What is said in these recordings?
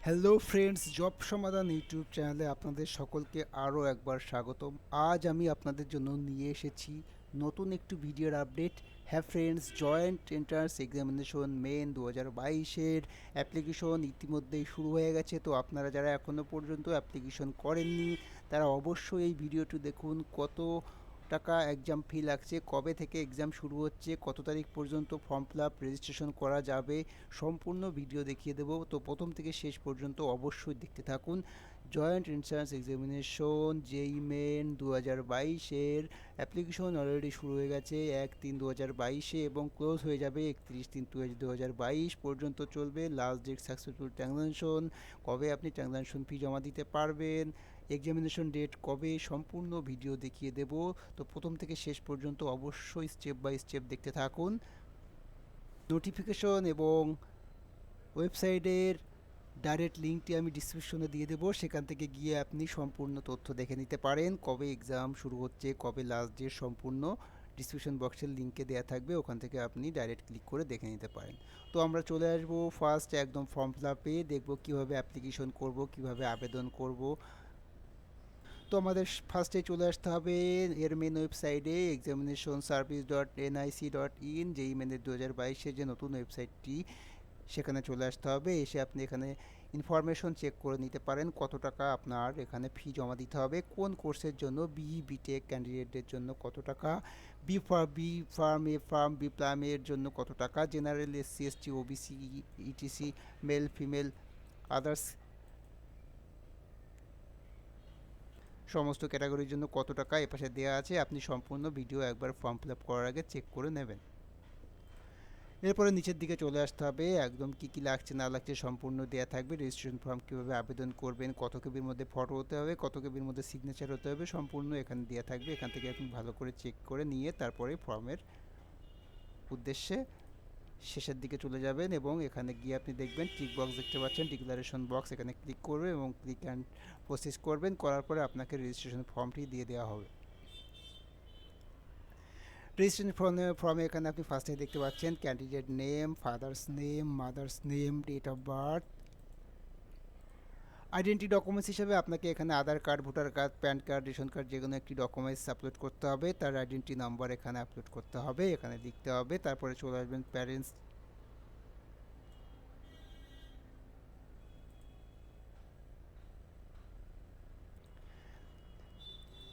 Hello friends, job সমাধান YouTube চ্যানেলে আপনাদের সকলকে আরও একবার স্বাগতম। আজ আমি আপনাদের জন্য নিয়ে এসেছি নতুন একটু ভিডিওর আপডেট। হ্যাঁ friends, joint entrance examination main 2022-এর অ্যাপ্লিকেশন ইতিমধ্যেই শুরু হয়ে গেছে। তো আপনারা যারা এখনও পর্যন্ত অ্যাপ্লিকেশন করেননি তারা অবশ্যই এই ভিডিওটি দেখুন। কত টাকা এক্সাম ফি লাগছে, কবে থেকে এক্সাম শুরু হচ্ছে, কত তারিখ পর্যন্ত ফর্ম ফিল আপ রেজিস্ট্রেশন করা যাবে, সম্পূর্ণ ভিডিও দেখিয়ে দেবো। তো প্রথম থেকে শেষ পর্যন্ত অবশ্যই দেখতে থাকুন। জয়েন্ট এন্ট্রান্স এক্সামিনেশন জেই মেন 2022-এর অ্যাপ্লিকেশন অলরেডি শুরু হয়ে গেছে 1/3/2022-এ এবং ক্লোজ হয়ে যাবে 31/3/2022 পর্যন্ত চলবে। লাস্ট ডেট সাকসেসফুল ট্রানজাকশন, কবে আপনি ট্রানজাকশন ফি জমা দিতে পারবেন, এক্সামিনেশন ডেট কবে, সম্পূর্ণ ভিডিও দেখিয়ে দেব। তো প্রথম থেকে শেষ পর্যন্ত অবশ্যই স্টেপ বাই স্টেপ দেখতে থাকুন। নোটিফিকেশন এবং ওয়েবসাইটের ডাইরেক্ট লিঙ্কটি আমি ডিসক্রিপশনে দিয়ে দেবো, সেখান থেকে গিয়ে আপনি সম্পূর্ণ তথ্য দেখে নিতে পারেন। কবে এক্সাম শুরু হচ্ছে, কবে লাস্ট ডেট, সম্পূর্ণ ডিসক্রিপশন বক্সের লিঙ্কে দেওয়া থাকবে, ওখান থেকে আপনি ডাইরেক্ট ক্লিক করে দেখে নিতে পারেন। তো আমরা চলে আসবো ফার্স্ট একদম ফর্ম ফিল আপে, দেখবো কীভাবে অ্যাপ্লিকেশন করব, কিভাবে আবেদন করব। তো আমাদের ফার্স্টে চলে আসতে হবে এর মেন ওয়েবসাইটে examinationservice.nic.in, যেই মেনের 2022-এর যে নতুন ওয়েবসাইটটি, সেখানে চলে আসতে হবে। এসে আপনি এখানে ইনফরমেশন চেক করে নিতে পারেন কত টাকা আপনার এখানে ফি জমা দিতে হবে, কোন কোর্সের জন্য, B.Tech ক্যান্ডিডেটদের জন্য কত টাকা, বি ফার্ম, এ ফার্ম, B.Planning জন্য কত টাকা, general, SC ST OBC ETC, male female others সমস্ত ক্যাটাগরির জন্য কত টাকা এপাশে দেওয়া আছে। আপনি সম্পূর্ণ ভিডিও একবার ফর্ম ফিল আপ করার আগে চেক করে নেবেন। এরপরে নিচের দিকে চলে আসতে হবে, একদম কী কী লাগছে না লাগছে সম্পূর্ণ দেওয়া থাকবে। রেজিস্ট্রেশন ফর্ম কীভাবে আবেদন করবেন, কত কেবির মধ্যে ফটো হতে হবে, কত কেবির মধ্যে সিগনেচার হতে হবে, সম্পূর্ণ এখানে দেওয়া থাকবে। এখান থেকে আপনি ভালো করে চেক করে নিয়ে তারপরে ফর্মের উদ্দেশ্যে শেষের দিকে চলে যাবেন এবং এখানে গিয়ে আপনি দেখবেন টিক বক্স দেখতে পাচ্ছেন, ডিক্লারেশন বক্স, এখানে ক্লিক করবেন এবং ক্লিক অ্যান্ড প্রসেস করবেন। করার পরে আপনাকে রেজিস্ট্রেশন ফর্মটি দিয়ে দেওয়া হবে। রেজিস্ট্রেশন ফর্মে এখানে আপনি ফার্স্টে দেখতে পাচ্ছেন candidate name, father's name, mother's name, date of birth, identity documents হিসেবে আপনাকে এখানে Aadhaar card, voter card, PAN card, ration card, যে কোনো একটি ডকুমেন্টস আপলোড করতে হবে। তার আইডেন্টি নাম্বার এখানে আপলোড করতে হবে, এখানে লিখতে হবে। তারপরে চলে আসবেন প্যারেন্টস,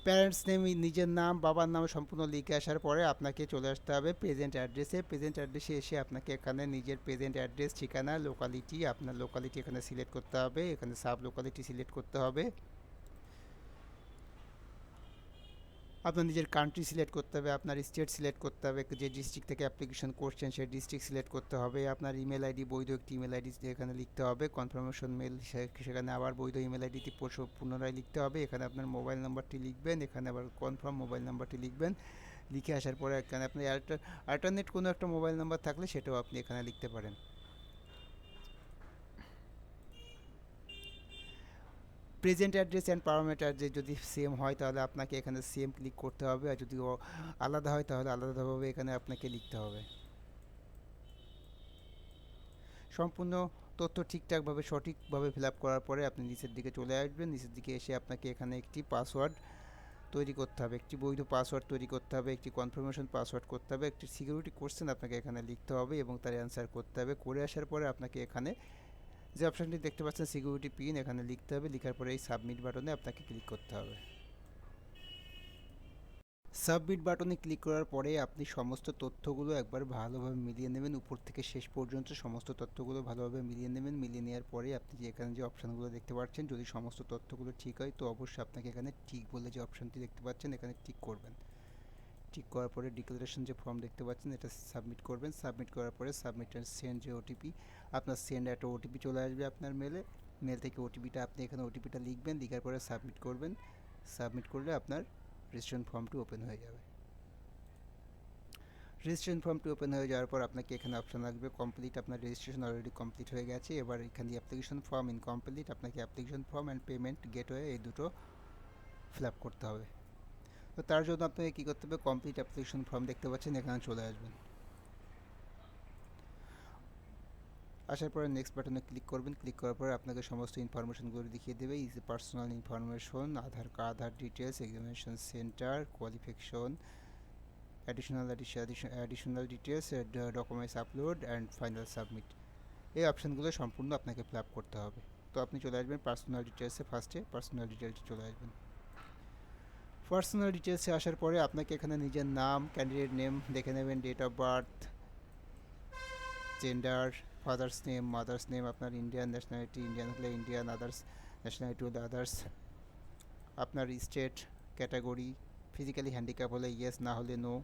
প্যারেন্টস নেম, নিজের নাম, বাবার নাম সম্পূর্ণ লিখে আসার পরে আপনাকে চলে আসতে হবে প্রেজেন্ট অ্যাড্রেসে। প্রেজেন্ট অ্যাড্রেসে এসে আপনাকে এখানে নিজের প্রেজেন্ট অ্যাড্রেস, ঠিকানা, লোকালিটি, আপনার লোকালিটি এখানে সিলেক্ট করতে হবে, এখানে সাব লোকালিটি সিলেক্ট করতে হবে। আপনার নিজের কান্ট্রি সিলেক্ট করতে হবে, আপনার স্টেট সিলেক্ট করতে হবে, যে ডিস্ট্রিক্ট থেকে অ্যাপ্লিকেশন করছেন সেই ডিস্ট্রিক্ট সিলেক্ট করতে হবে। আপনার ইমেল আইডি, বৈধ একটি ইমেল আইডি এখানে লিখতে হবে। কনফার্মেশন মেল, সেখানে আবার বৈধ ইমেল আইডিটি পুনরায় লিখতে হবে। এখানে আপনার মোবাইল নাম্বারটি লিখবেন, এখানে আবার কনফার্ম মোবাইল নাম্বারটি লিখবেন। লিখে আসার পরে এখানে আপনার অল্টারনেট কোনো একটা মোবাইল নাম্বার থাকলে সেটাও আপনি এখানে লিখতে পারেন। Present address and permanent address যদি সেম হয় তাহলে আপনাকে এখানে সেম ক্লিক করতে হবে, আর যদি আলাদা হয় তাহলে আলাদাভাবে এখানে আপনাকে লিখতে হবে। সম্পূর্ণ তথ্য ঠিকঠাকভাবে সঠিকভাবে ফিল আপ করার পরে আপনি নিচের দিকে চলে আসবেন। নিচের দিকে এসে আপনাকে এখানে একটি পাসওয়ার্ড তৈরি করতে হবে, একটি বৈধ পাসওয়ার্ড তৈরি করতে হবে, একটি কনফার্মেশন পাসওয়ার্ড করতে হবে, একটি সিকিউরিটি কোশ্চেন আপনাকে এখানে লিখতে হবে এবং তার অ্যান্সার করতে হবে। করে আসার পরে আপনাকে এখানে যে অপশানটি দেখতে পাচ্ছেন সিকিউরিটি পিন, এখানে লিখতে হবে। লেখার পরে এই সাবমিট বাটনে আপনাকে ক্লিক করতে হবে। সাবমিট বাটনে ক্লিক করার পরে আপনি সমস্ত তথ্যগুলো একবার ভালোভাবে মিলিয়ে নেবেন, উপর থেকে শেষ পর্যন্ত সমস্ত তথ্যগুলো ভালোভাবে মিলিয়ে নেবেন। মিলিয়ে নেওয়ার পরে আপনি যে এখানে যে অপশানগুলো দেখতে পাচ্ছেন, যদি সমস্ত তথ্যগুলো ঠিক হয় তো অবশ্যই আপনাকে এখানে টিক বলে যে অপশানটি দেখতে পাচ্ছেন এখানে টিক করবেন। টিক করার পরে ডিক্লারেশন যে ফর্ম দেখতে পাচ্ছেন এটা সাবমিট করবেন। সাবমিট করার পরে সাবমিট অ্যান্ড সেন্ড যে ওটিপি, আপনার সেন্ড একটা ওটিপি চলে আসবে আপনার মেলে। মেল থেকে ওটিপিটা আপনি এখানে ওটিপিটা লিখবেন, লিখার পরে সাবমিট করবেন। সাবমিট করলে আপনার রেজিস্ট্রেশন ফর্মটি ওপেন হয়ে যাবে। রেজিস্ট্রেশন ফর্মটি ওপেন হয়ে যাওয়ার পর আপনাকে এখানে অপশান আসবে কমপ্লিট, আপনার রেজিস্ট্রেশন অলরেডি কমপ্লিট হয়ে গেছে। এবার এখানে অ্যাপ্লিকেশন ফর্ম ইনকমপ্লিট, আপনাকে application form and payment gateway এই দুটো ফিল আপ করতে হবে। তো তার জন্য আপনাকে কী করতে হবে, কমপ্লিট অ্যাপ্লিকেশন ফর্ম দেখতে পাচ্ছেন এখানে চলে আসবেন। আসার পরে নেক্সট বাটনে ক্লিক করবেন। ক্লিক করার পরে আপনাকে সমস্ত ইনফরমেশনগুলো দেখিয়ে দেবে। Is personal information, Aadhaar details, examination centre, qualification, additional details, documents upload and final submit. এই অপশানগুলো সম্পূর্ণ আপনাকে ফিল আপ করতে হবে। তো আপনি চলে আসবেন পার্সোনাল ডিটেলসে। ফার্স্টে পার্সোনাল ডিটেলসে চলে আসবেন। পার্সোনাল ডিটেলসে আসার পরে আপনাকে এখানে নিজের নাম, ক্যান্ডিডেট নেম দেখে নেবেন, date of birth, gender, father's name, mother's name, আপনার ইন্ডিয়ান ন্যাশনালিটি, ইন্ডিয়ান হলে ইন্ডিয়ান, আদার্স ন্যাশনালিটি হলে আদার্স, আপনার স্টেট, ক্যাটাগরি, ফিজিক্যালি হ্যান্ডিক্যাপ হলে ইয়েস, না হলে নো।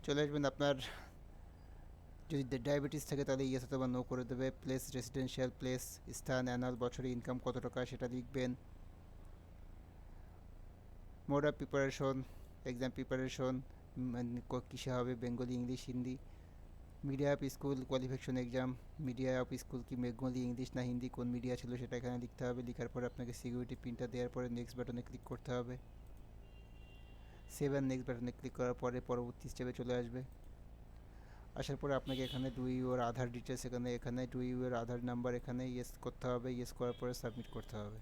চলে আসবেন আপনার যদি ডায়াবেটিস থাকে তাহলে ইয়েস অথবা নো করে দেবে। প্লেস, রেসিডেন্সিয়াল প্লেস, স্থান, অ্যানুয়াল বছরে ইনকাম কত টাকা সেটা লিখবেন। Mode of preparation, exam preparation কিসে হবে, Bengali, English, Hindi. Media of school, qualification exam, media of school কি বেঙ্গলি, ইংলিশ না হিন্দি, কোন মিডিয়া ছিল সেটা এখানে লিখতে হবে। লেখার পরে আপনাকে সিকিউরিটি পিনটা দেওয়ার পরে নেক্সট বাটনে ক্লিক করতে হবে। সেভ অ্যান্ড নেক্সট বাটনে ক্লিক করার পরে পরবর্তী স্টেপে চলে আসবে। আসার পরে আপনাকে এখানে ডু ইউর আধার ডিটেলস, এখানে ডু ইউর আধার নাম্বার এখানে ইয়েস করতে হবে। ইয়েস করার পরে সাবমিট করতে হবে।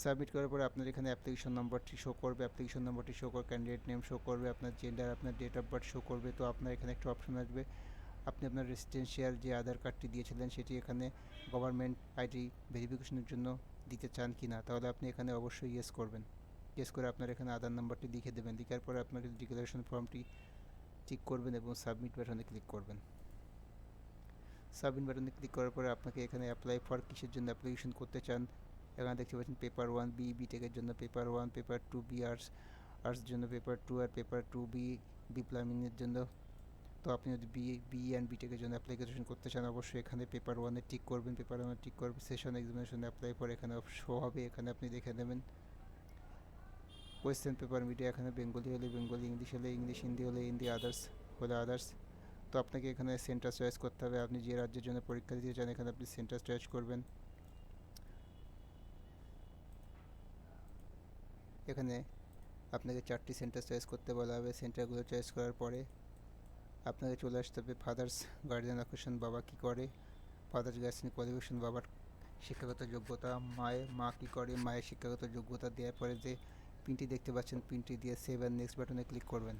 সাবমিট করার পরে আপনার এখানে অ্যাপ্লিকেশন নম্বরটি শো করবে, ক্যান্ডিডেট নেম শো করবে, আপনার জেন্ডার, আপনার ডেট অফ বার্থ শো করবে। তো আপনার এখানে একটা অপশন আসবে, আপনি আপনার রেসিডেন্সিয়াল যে আধার কার্ডটি দিয়েছিলেন সেটি এখানে গভর্নমেন্ট আইডি ভেরিফিকেশনের জন্য দিতে চান কি না, তাহলে আপনি এখানে অবশ্যই ইয়েস করবেন। ইয়েস করে আপনার এখানে আধার নাম্বারটি লিখে দেবেন। লিখার পরে আপনার ডিক্লারেশন ফর্মটি টিক করবেন এবং সাবমিট বাটনে ক্লিক করবেন। সাবমিট বাটনে ক্লিক করার পরে আপনাকে এখানে অ্যাপ্লাই ফর কিসের জন্য অ্যাপ্লিকেশন করতে চান এখানে দেখতে পাচ্ছেন। পেপার 1 B.Tech-এর জন্য পেপার 1, পেপার 2 B আর্টসের জন্য পেপার 2, আর পেপার 2 B.Planning-এর জন্য। তো আপনি যদি বি অ্যান্ড B.Tech-এর জন্য অ্যাপ্লিকেশন করতে চান অবশ্যই এখানে পেপার 1-এ টিক করবেন। পেপার 1-এ টিক করবেন, সেশন এক্সামিনেশন অ্যাপ্লাই ফর এখানে শো হবে, এখানে আপনি দেখে নেবেন। কোয়েশ্চেন পেপার মিডিয়া এখানে বেঙ্গলি হলে বেঙ্গলি, ইংলিশ হলে ইংলিশ, হিন্দি হলে হিন্দি, আদার্স হলে আদার্স। তো আপনাকে এখানে সেন্টার চয়েস করতে হবে। আপনি যে রাজ্যের জন্য পরীক্ষা দিতে চান এখানে আপনি সেন্টার চয়েস করবেন। এখানে আপনাকে 4টি সেন্টার চয়েস করতে বলা হবে। সেন্টারগুলো চয়েস করার পরে আপনাকে চলে আসতে হবে ফাদার্স গার্জিয়ান অকুপেশন, বাবা কী করে, ফাদার্স গার্জিয়ান কোয়ালিফিকেশন, বাবার শিক্ষাগত যোগ্যতা, মা কী করে, মায়ের শিক্ষাগত যোগ্যতা দেওয়ার পরে যে পিনটি দেখতে পাচ্ছেন পিনটি দিয়ে সেভ অ্যান্ড নেক্সট বাটনে ক্লিক করবেন।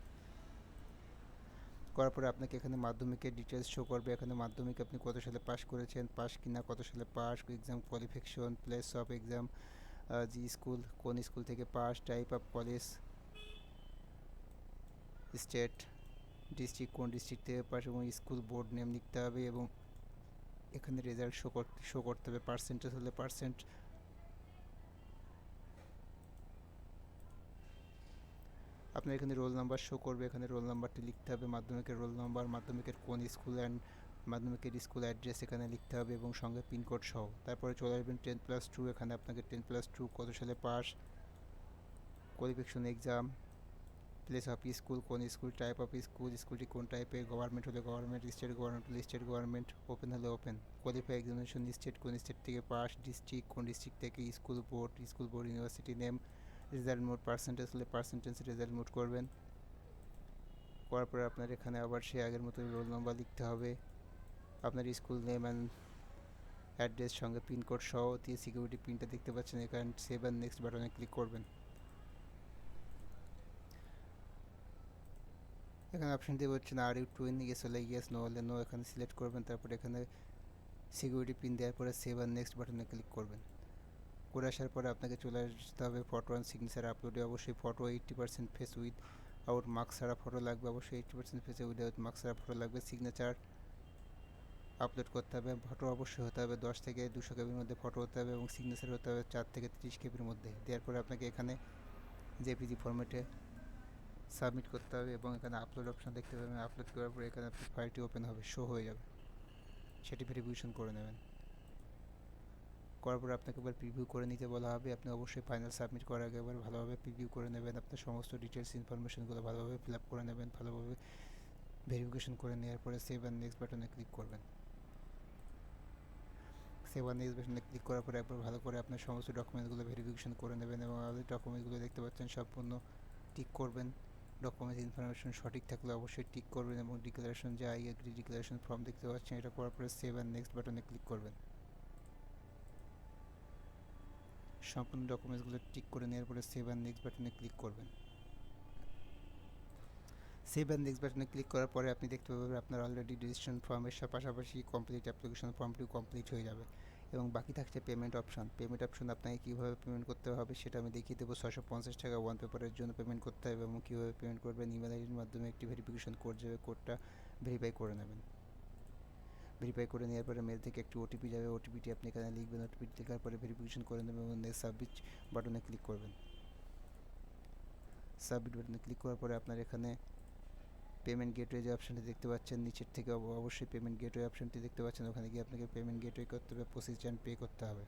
করার পরে আপনাকে এখানে মাধ্যমিকের ডিটেলস শো করবে। এখানে মাধ্যমিক আপনি কত সালে পাস করেছেন, পাস কিনা, কত সালে pass, exam qualification, place of exam, G school, কোন স্কুল থেকে pass, type of college, state, district, কোন ডিস্ট্রিক্ট থেকে পাস এবং স্কুল বোর্ড নেম লিখতে হবে এবং এখানে রেজাল্ট শো করতে হবে। পার্সেন্টেজ হলে পার্সেন্ট, আপনার এখানে রোল নাম্বার শো করবে, এখানে রোল নাম্বারটি লিখতে হবে, মাধ্যমিকের রোল নাম্বার, মাধ্যমিকের কোন স্কুল অ্যান্ড মাধ্যমিকের স্কুল অ্যাড্রেস এখানে লিখতে হবে এবং সঙ্গে পিনকোড সহ। তারপরে চলে আসবেন 10+2, এখানে আপনাকে 10+2 কত সালে pass, qualification exam, place of school কোন স্কুল, টাইপ অফ স্কুল, স্কুলটি কোন টাইপের, গভর্নমেন্ট হলে গভর্নমেন্ট, স্টেট গভর্নমেন্ট হলে স্টেট গভর্নমেন্ট, ওপেন হলে ওপেন, কোয়ালিফাই এক্সামিনেশন, স্টেট কোন স্টেট থেকে পাস, ডিস্ট্রিক্ট কোন ডিস্ট্রিক্ট থেকে, school board university name, result mode, percentage হলে পার্সেন্টেজ রেজাল্ট মোড করবেন। করার পরে আপনার এখানে আবার সে আগের মতো রোল নাম্বার লিখতে হবে, আপনার স্কুল নেম অ্যান্ড অ্যাড্রেস সঙ্গে পিনকোড সহ দিয়ে সিকিউরিটি পিনটা দেখতে পাচ্ছেন এখানে সেভ অ্যান্ড নেক্সট বাটনে ক্লিক করবেন। এখানে অপশন দিয়ে বলছেন আর ইউ টুইন, ইয়েস হলে ইয়েস, নো হলে নো, এখানে সিলেক্ট করবেন। তারপরে এখানে সিকিউরিটি পিন দেওয়ার পরে সেভ অ্যান্ড নেক্সট বাটনে ক্লিক করবেন। করে আসার পরে আপনাকে চলে আসতে হবে ফটো অ্যান্ড সিগনেচার আপলোডে। অবশ্যই photo 80% face without marks ছাড়া ফটো লাগবে, অবশ্যই 80% ফেসে উইদাউট মার্কস ছাড়া ফটো লাগবে। সিগনেচার আপলোড করতে হবে, ফটো অবশ্যই হতে হবে 10 থেকে 200 কেবির মধ্যে ফটো হতে হবে এবং সিগনেচার হতে হবে 4 থেকে 30 কেবির মধ্যে। দেওয়ার পরে আপনাকে এখানে জেপিজি ফরম্যাটে সাবমিট করতে হবে এবং এখানে আপলোড অপশন দেখতে পাবেন। আপলোড করার পরে এখানে আপনার ফাইলটি ওপেন হবে, শো হয়ে যাবে, সেটি ভেরিফিকেশন করে নেবেন। করার পরে আপনাকে এবার প্রিভিউ করে নিতে বলা হবে। আপনি অবশ্যই ফাইনাল সাবমিট করার আগে এবার ভালোভাবে প্রিভিউ করে নেবেন, আপনার সমস্ত ডিটেলস ইনফরমেশনগুলো ভালোভাবে ফিল আপ করে নেবেন, ভালোভাবে ভেরিফিকেশন করে নেওয়ার পরে সেভ অ্যান্ড নেক্সট বাটনে ক্লিক করবেন। সেভ অ্যান্ড নেক্সট বাটনে ক্লিক করার পরে একবার ভালো করে আপনার সমস্ত ডকুমেন্টগুলো ভেরিফিকেশন করে নেবেন এবং আমাদের ডকুমেন্টগুলো দেখতে পাচ্ছেন সম্পূর্ণ টিক করবেন। ডকুমেন্ট ইনফরমেশন সঠিক থাকলে অবশ্যই টিক করবেন এবং ডিক্লারেশন যে আই এগ্রি ডিক্লারেশন ফর্ম দেখতে পাচ্ছেন, এটা করার পরে সেভ অ্যান্ড নেক্সট বাটনে ক্লিক করবেন। সম্পূর্ণ ডকুমেন্টসগুলো টিক করে নেওয়ার পরে সেভ অ্যান্ড নেক্সট বাটনে ক্লিক করবেন। সেভ অ্যান্ড নেক্সট বাটনে ক্লিক করার পরে আপনি দেখতে পাবেন আপনার অলরেডি রেজিস্ট্রেশন ফর্মের পাশাপাশি কমপ্লিট অ্যাপ্লিকেশন ফর্মটিও কমপ্লিট হয়ে যাবে এবং বাকি থাকছে পেমেন্ট অপশন। পেমেন্ট অপশন আপনাকে কীভাবে পেমেন্ট করতে হবে সেটা আমি দেখিয়ে দেবো। 650 টাকা ওয়ান পেপারের জন্য পেমেন্ট করতে হবে এবং কীভাবে পেমেন্ট করবেন, ইমেল আইডির মাধ্যমে একটি ভেরিফিকেশন কোড যাবে, কোডটা ভেরিফাই করে নেবেন। ভেরিফাই করে নেওয়ার পরে মেল থেকে একটি ওটিপি যাবে, ওটিপিটি আপনি এখানে লিখবেন। ওটিপি লেখার পরে ভেরিফিকেশন করে নেবেন এবং নেক্সট সাবমিট বাটনে ক্লিক করবেন। সাবমিট বাটনে ক্লিক করার পরে আপনার এখানে পেমেন্ট গেটওয়ে যে অপশানটি দেখতে পাচ্ছেন নিচের থেকে অবশ্যই পেমেন্ট গেটওয়ে অপশানটি দেখতে পাচ্ছেন, ওখানে গিয়ে আপনাকে পেমেন্ট গেটওয়ে করতে হবে, প্রসিজ অ্যান্ড পে করতে হবে।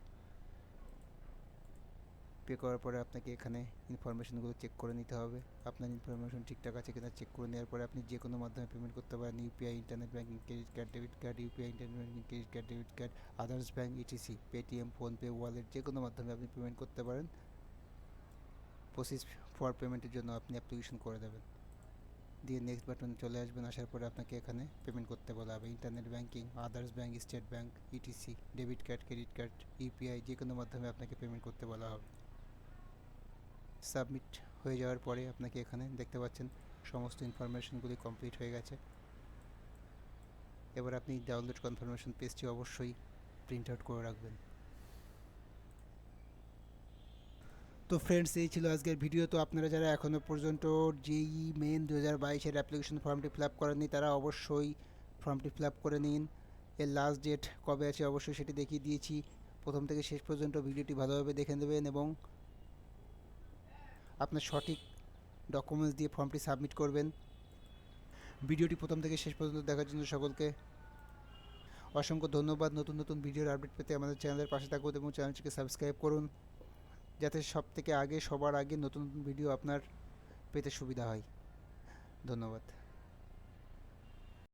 পে করার পরে আপনাকে এখানে ইনফরমেশনগুলো চেক করে নিতে হবে। আপনার ইনফরমেশন ঠিকঠাক আছে কিনা চেক করে নেওয়ার পরে আপনি যে কোনো মাধ্যমে পেমেন্ট করতে পারেন। UPI, internet banking, credit card, debit card, UPI, internet banking, credit card, debit card, others bank, etc, Paytm, PhonePe, wallet, যে কোনো মাধ্যমে আপনি পেমেন্ট করতে পারেন। প্রসিজ ফর পেমেন্টের জন্য আপনি অ্যাপ্লিকেশন করে দেবেন, দিয়ে নেক্সট বাটনে চলে আসবেন। আসার পরে আপনাকে এখানে পেমেন্ট করতে বলা হবে। Internet banking, others bank, state bank, etc, debit card, credit card, UPI, যে কোনো মাধ্যমে আপনাকে পেমেন্ট করতে বলা হবে। সাবমিট হয়ে যাওয়ার পরে আপনাকে এখানে দেখতে পাচ্ছেন সমস্ত ইনফরমেশনগুলি কমপ্লিট হয়ে গেছে। এবার আপনি ডাউনলোড কনফার্মেশন পেজটি অবশ্যই প্রিন্ট আউট করে রাখবেন। তো ফ্রেন্ডস, এই ছিল আজকের ভিডিও। তো আপনারা যারা এখনও পর্যন্ত জেই মেন 2022-এর অ্যাপ্লিকেশন ফর্মটি ফিল আপ করেননি তারা অবশ্যই ফর্মটি ফিল আপ করে নিন। এর লাস্ট ডেট কবে আছে অবশ্যই সেটি দেখিয়ে দিয়েছি। প্রথম থেকে শেষ পর্যন্ত ভিডিওটি ভালোভাবে দেখে নেবেন এবং আপনার সঠিক ডকুমেন্টস দিয়ে ফর্মটি সাবমিট করবেন। ভিডিওটি প্রথম থেকে শেষ পর্যন্ত দেখার জন্য সকলকে অসংখ্য ধন্যবাদ। নতুন নতুন ভিডিওর আপডেট পেতে আমাদের চ্যানেলের পাশে থাকুন এবং চ্যানেলটিকে সাবস্ক্রাইব করুন, যাতে সবার আগে নতুন নতুন ভিডিও আপনার পেতে সুবিধা হয়। ধন্যবাদ।